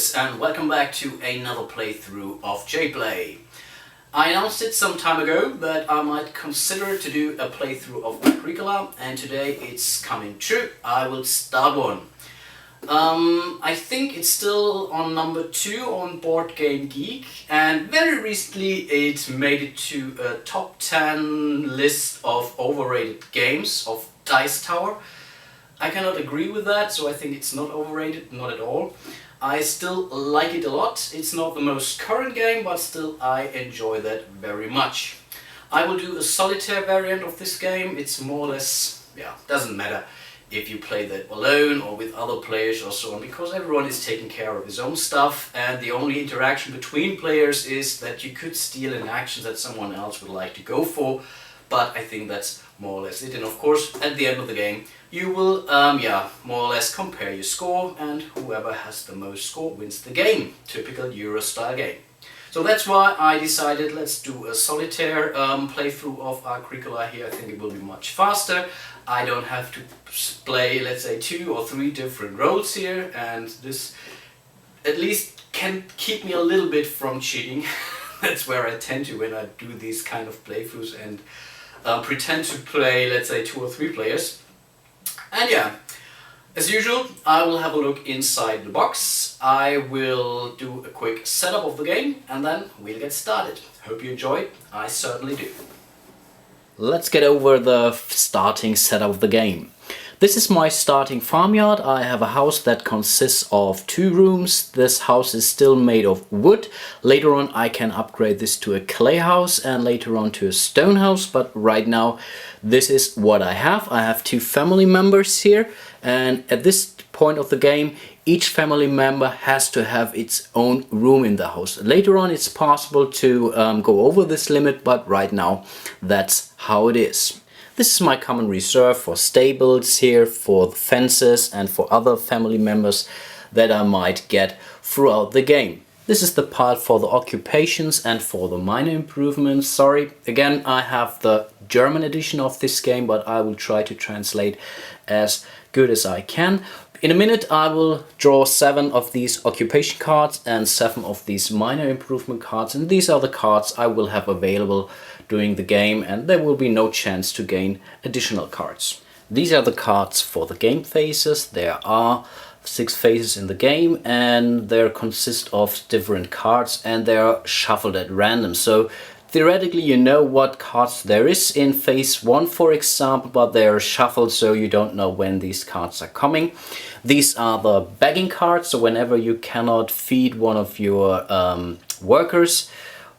Cheers and welcome back to another playthrough of jPlay. I announced it some time ago that I might consider to do a playthrough of Agricola, and today it's coming true. I will start one. I think it's still on number 2 on Board Game Geek, and very recently it made it to a top 10 list of overrated games of Dice Tower. I cannot agree with that, so I think it's not overrated, not at all. I still like it a lot. It's not the most current game, but still I enjoy that very much. I will do a solitaire variant of this game. It's more or less, doesn't matter if you play that alone or with other players or so on, because everyone is taking care of his own stuff, and the only interaction between players is that you could steal an action that someone else would like to go for, but I think that's more or less it. And of course, at the end of the game, you will, more or less compare your score, and whoever has the most score wins the game. Typical Euro-style game. So that's why I decided let's do a solitaire playthrough of Agricola here. I think it will be much faster. I don't have to play, let's say, 2 or 3 different roles here, and this at least can keep me a little bit from cheating. That's where I tend to when I do these kind of playthroughs and pretend to play, let's say, 2 or 3 players. And as usual, I will have a look inside the box. I will do a quick setup of the game, and then we'll get started. Hope you enjoy. I certainly do. Let's get over the starting setup of the game. This is my starting farmyard. I have a house that consists of 2 rooms. This house is still made of wood. Later on I can upgrade this to a clay house and later on to a stone house, but right now this is what I have. I have 2 family members here, and at this point of the game each family member has to have its own room in the house. Later on it's possible to go over this limit, but right now that's how it is. This is my common reserve for stables here, for the fences and for other family members that I might get throughout the game. This is the part for the occupations and for the minor improvements. Sorry, again, I have the German edition of this game, but I will try to translate as good as I can. In a minute I will draw 7 of these occupation cards and 7 of these minor improvement cards, and these are the cards I will have available during the game, and there will be no chance to gain additional cards. These are the cards for the game phases. There are 6 phases in the game, and they consist of different cards, and they are shuffled at random. So theoretically you know what cards there is in phase 1, for example, but they are shuffled so you don't know when these cards are coming. These are the begging cards, so whenever you cannot feed one of your workers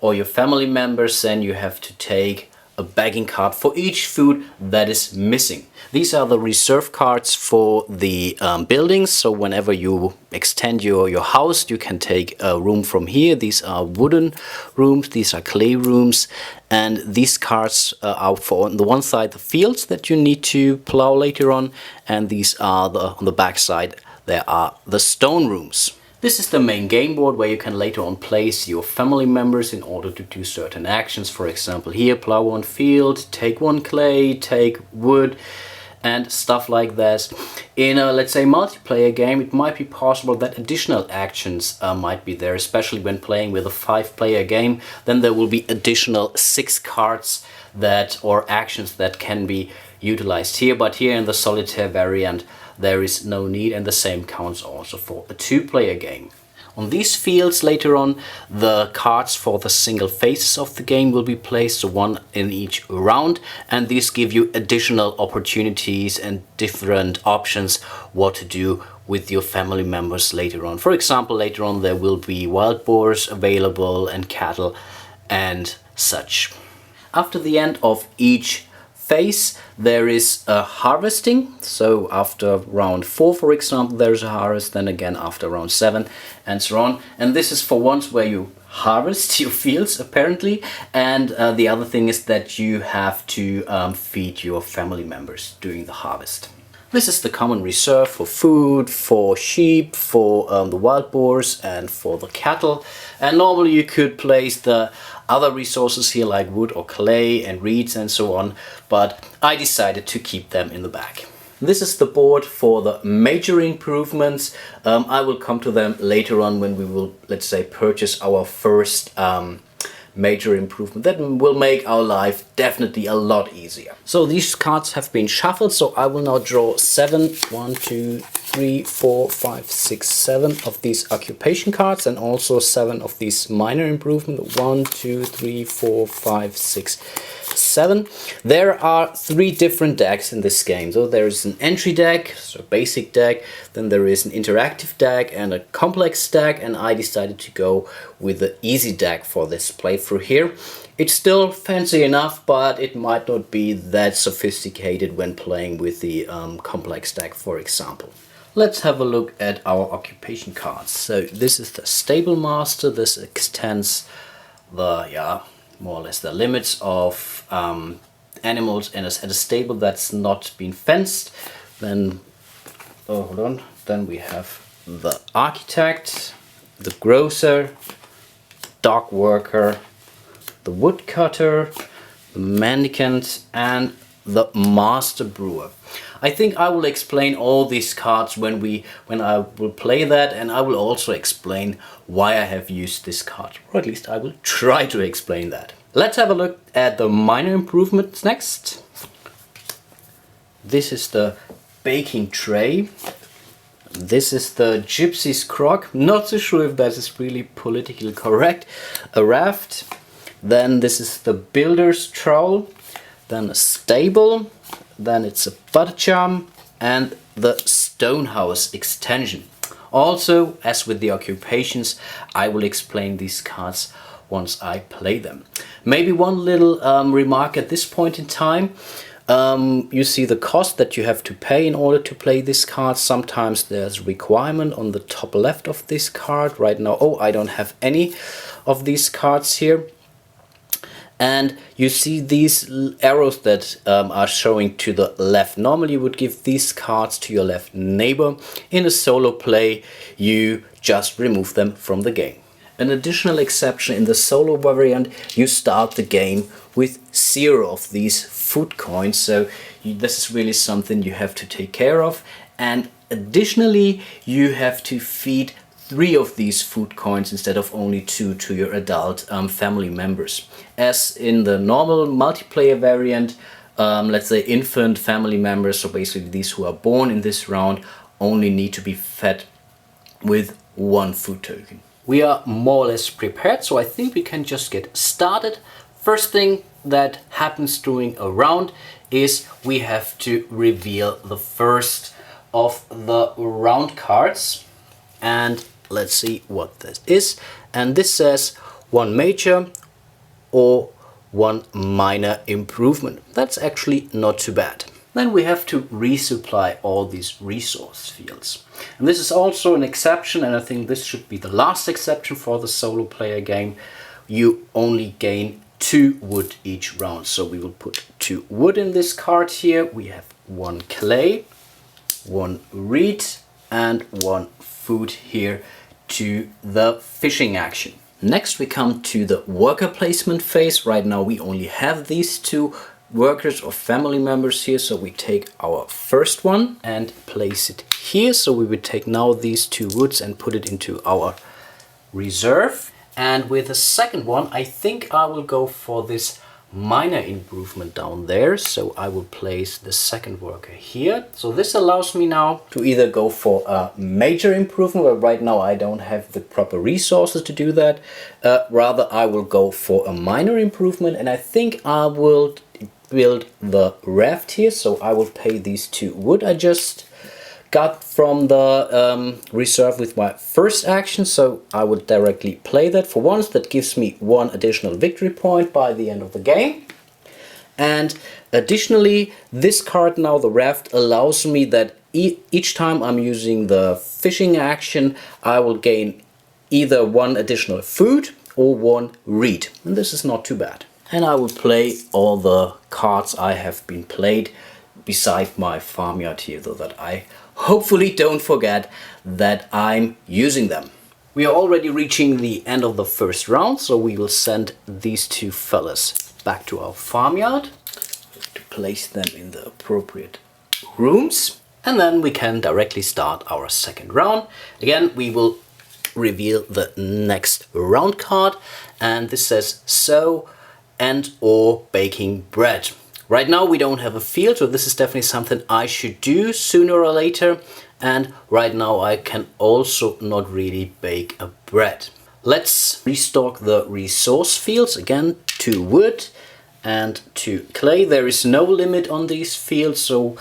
or your family members, then you have to take a begging card for each food that is missing. These are the reserve cards for the buildings, so whenever you extend your house you can take a room from here. These are wooden rooms, these are clay rooms, and these cards are for, on the one side, the fields that you need to plow later on, and these are on the back side there are the stone rooms. This is the main game board where you can later on place your family members in order to do certain actions. For example, here, plow 1 field, take 1 clay, take wood, and stuff like that. In a, let's say, multiplayer game, it might be possible that additional actions might be there, especially when playing with a 5-player game. Then there will be additional 6 cards or actions that can be utilized here, but here in the solitaire variant there is no need, and the same counts also for a 2-player game. On these fields later on the cards for the single phases of the game will be placed, so 1 in each round, and these give you additional opportunities and different options what to do with your family members later on. For example, later on there will be wild boars available and cattle and such. After the end of each phase there is a harvesting, so after round 4, for example, there's a harvest, then again after round 7 and so on. And this is for once where you harvest your fields apparently, and the other thing is that you have to feed your family members during the harvest. This is the common reserve for food, for sheep, for the wild boars and for the cattle, and normally you could place the other resources here like wood or clay and reeds and so on, but I decided to keep them in the back. This is the board for the major improvements. I will come to them later on when we will, let's say, purchase our first major improvement. That will make our life definitely a lot easier. So these cards have been shuffled, so I will now draw 7, 1, 2, 3, 4, 5, 6, 7 of these occupation cards, and also 7 of these minor improvement. 1, 2, 3, 4, 5, 6, 7. There are 3 different decks in this game. So there is an entry deck, so basic deck, then there is an interactive deck and a complex deck, and I decided to go with the easy deck for this playthrough here. It's still fancy enough, but it might not be that sophisticated when playing with the complex deck, for example. Let's have a look at our occupation cards. So this is the Stable Master. This extends the, more or less the limits of animals in a stable that's not been fenced. Then, then we have the Architect, the Grocer, Dog Worker, the Woodcutter, the Mendicant, and the Master Brewer. I think I will explain all these cards when I will play that, and I will also explain why I have used this card, or at least I will try to explain that. Let's have a look at the minor improvements next. This is the baking tray. This is the Gypsy's crock. Not so sure if that is really politically correct. A raft. Then this is the builder's trowel. Then a stable. Then it's a butter charm and the stonehouse extension. Also, as with the occupations, I will explain these cards once I play them. Maybe one little remark at this point in time. You see the cost that you have to pay in order to play this card. Sometimes there's a requirement on the top left of this card. Right now, I don't have any of these cards here. And you see these arrows that are showing to the left. Normally you would give these cards to your left neighbor. In a solo play, you just remove them from the game. An additional exception: in the solo variant, you start the game with 0 of these food coins. So this is really something you have to take care of. And additionally, you have to feed 3 of these food coins instead of only 2 to your adult family members. As in the normal multiplayer variant, let's say infant family members, so basically these who are born in this round, only need to be fed with 1 food token. We are more or less prepared, so I think we can just get started. First thing that happens during a round is we have to reveal the first of the round cards. And let's see what this is. And this says 1 major or 1 minor improvement. That's actually not too bad. Then we have to resupply all these resource fields. And this is also an exception, and I think this should be the last exception for the solo player game. You only gain 2 wood each round. So we will put 2 wood in this card here. We have 1 clay, 1 reed, and 1 food here to the fishing action. Next we come to the worker placement phase. Right now we only have these 2 workers or family members here, so we take our first one and place it here. So we would take now these 2 woods and put it into our reserve. And with the second one, I think I will go for this minor improvement down there. So I will place the second worker here. So this allows me now to either go for a major improvement, but right now I don't have the proper resources to do that. Rather, I will go for a minor improvement, and I think I will build the raft here. So I will pay these 2 wood I just got from the reserve with my first action, so I would directly play that for once. That gives me 1 additional victory point by the end of the game. And additionally, this card now, the raft, allows me that each time I'm using the fishing action, I will gain either 1 additional food or 1 reed, and this is not too bad. And I will play all the cards I have been played beside my farmyard here, though that I hopefully don't forget that I'm using them. We are already reaching the end of the first round, so we will send these 2 fellas back to our farmyard to place them in the appropriate rooms. And then we can directly start our second round. Again, we will reveal the next round card, and this says sow and or baking bread. Right now we don't have a field, so this is definitely something I should do sooner or later, and right now I can also not really bake a bread. Let's restock the resource fields again to wood and to clay. There is no limit on these fields, so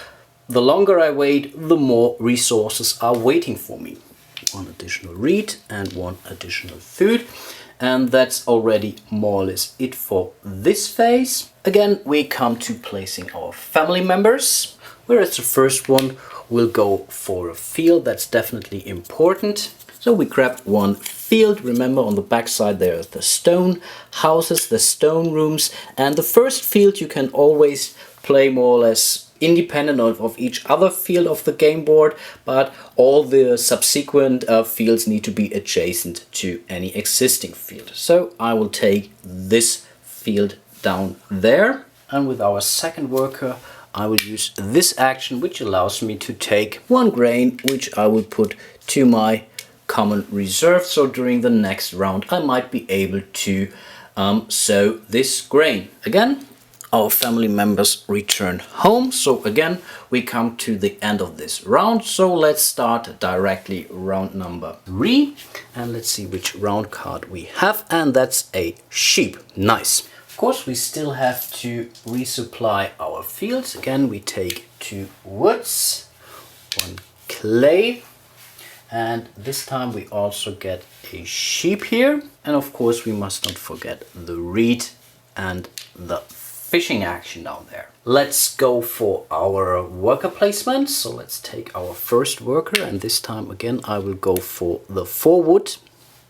the longer I wait, the more resources are waiting for me. One additional reed and one additional food. And that's already more or less it for this phase. Again, we come to placing our family members, whereas the first one will go for a field. That's definitely important. So we grab one field. Remember, on the back side there are the stone houses, the stone rooms, and the first field you can always play more or less independent of each other field of the game board, but all the subsequent fields need to be adjacent to any existing field. So I will take this field down there, and with our second worker I will use this action, which allows me to take one grain, which I will put to my common reserve. So during the next round I might be able to sow this grain. Again, our family members return home. So again, we come to the end of this round. So let's start directly round number 3. And let's see which round card we have. And that's a sheep. Nice. Of course, we still have to resupply our fields. Again, we take 2 woods, 1 clay. And this time we also get a sheep here. And of course, we must not forget the reed and the fishing action down there. Let's go for our worker placement. So let's take our first worker, and this time again I will go for the 4 wood,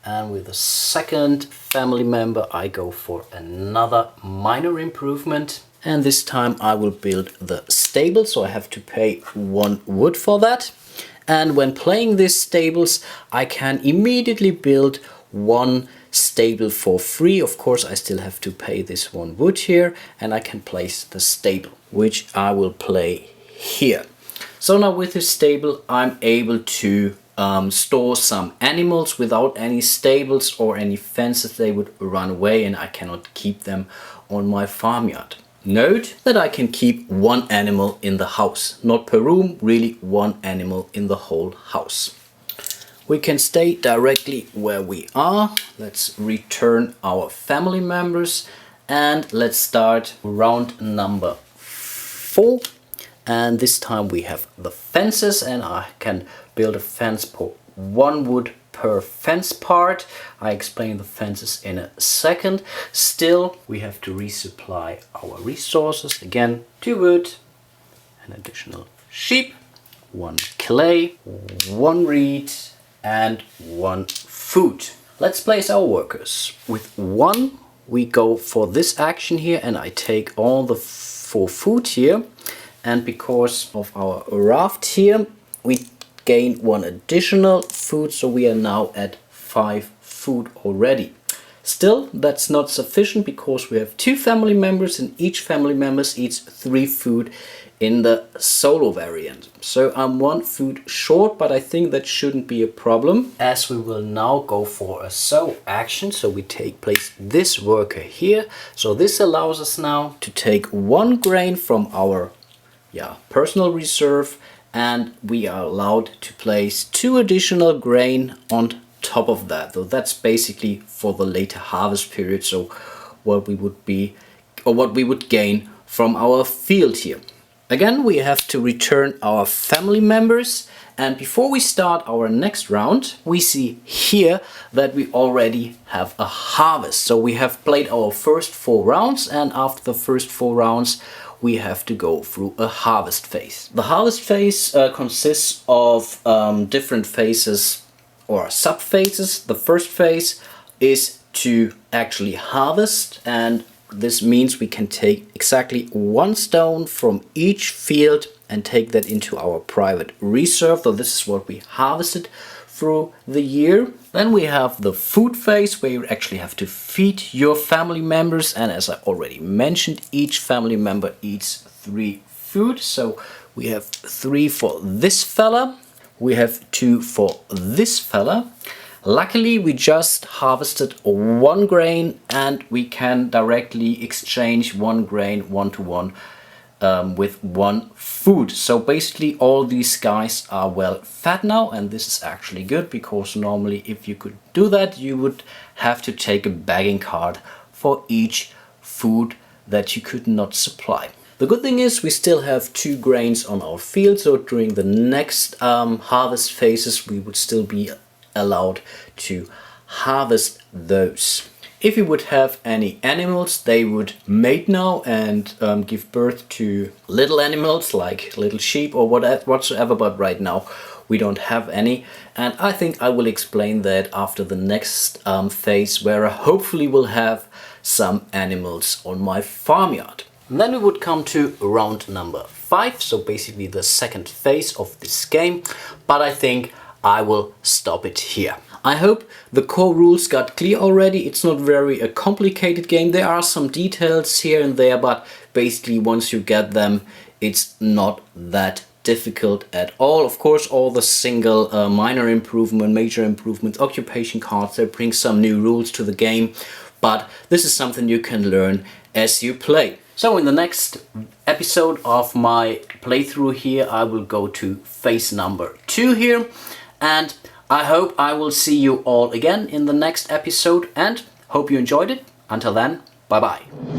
and with the second family member I go for another minor improvement, and this time I will build the stable, so I have to pay 1 wood for that. And when playing these stables I can immediately build 1 stable for free. Of course, I still have to pay this 1 wood here, and I can place the stable, which I will play here. So now with this stable I'm able to store some animals. Without any stables or any fences they would run away and I cannot keep them on my farmyard. Note that I can keep 1 animal in the house, not per room, really 1 animal in the whole house. We can stay directly where we are. Let's return our family members and let's start round number 4. And this time we have the fences, and I can build a fence for 1 wood per fence part. I explain the fences in a second. Still, we have to resupply our resources. Again, 2 wood, an additional sheep, 1 clay, 1 reed, and 1 food. Let's place our workers. With 1 we go for this action here, and I take all the 4 food here, and because of our raft here we gain 1 additional food, so we are now at 5 food already. Still, that's not sufficient because we have 2 family members and each family member eats 3 food in the solo variant. So I'm 1 food short, but I think that shouldn't be a problem, as we will now go for a sow action. So we place this worker here. So this allows us now to take 1 grain from our personal reserve, and we are allowed to place 2 additional grain on top of that. So that's basically for the later harvest period. So what we would gain from our field here. Again, we have to return our family members, and before we start our next round, we see here that we already have a harvest. So we have played our first 4 rounds, and after the first 4 rounds we have to go through a harvest phase. The harvest phase consists of different phases or sub-phases. The first phase is to actually harvest, and this means we can take exactly 1 stone from each field and take that into our private reserve. So this is what we harvested through the year. Then we have the food phase, where you actually have to feed your family members, and as I already mentioned, each family member eats 3 food. So We have 3 for this fella. We have 2 for this fella. Luckily, we just harvested 1 grain and we can directly exchange 1 grain 1-to-1 with 1 food. So basically all these guys are well fed now, and this is actually good, because normally if you could do that you would have to take a bagging cart for each food that you could not supply. The good thing is we still have 2 grains on our field, so during the next harvest phases we would still be allowed to harvest those. If you would have any animals, they would mate now and give birth to little animals like little sheep or whatsoever, but right now we don't have any, and I think I will explain that after the next phase, where I hopefully will have some animals on my farmyard. And then we would come to round number 5, so basically the second phase of this game, but I think I will stop it here. I hope the core rules got clear already. It's not very a complicated game. There are some details here and there, but basically once you get them, it's not that difficult at all. Of course, all the single minor improvement, major improvements, occupation cards, they bring some new rules to the game, but this is something you can learn as you play. So in the next episode of my playthrough here, I will go to phase number 2 here, and I hope I will see you all again in the next episode, and hope you enjoyed it. Until then, bye bye.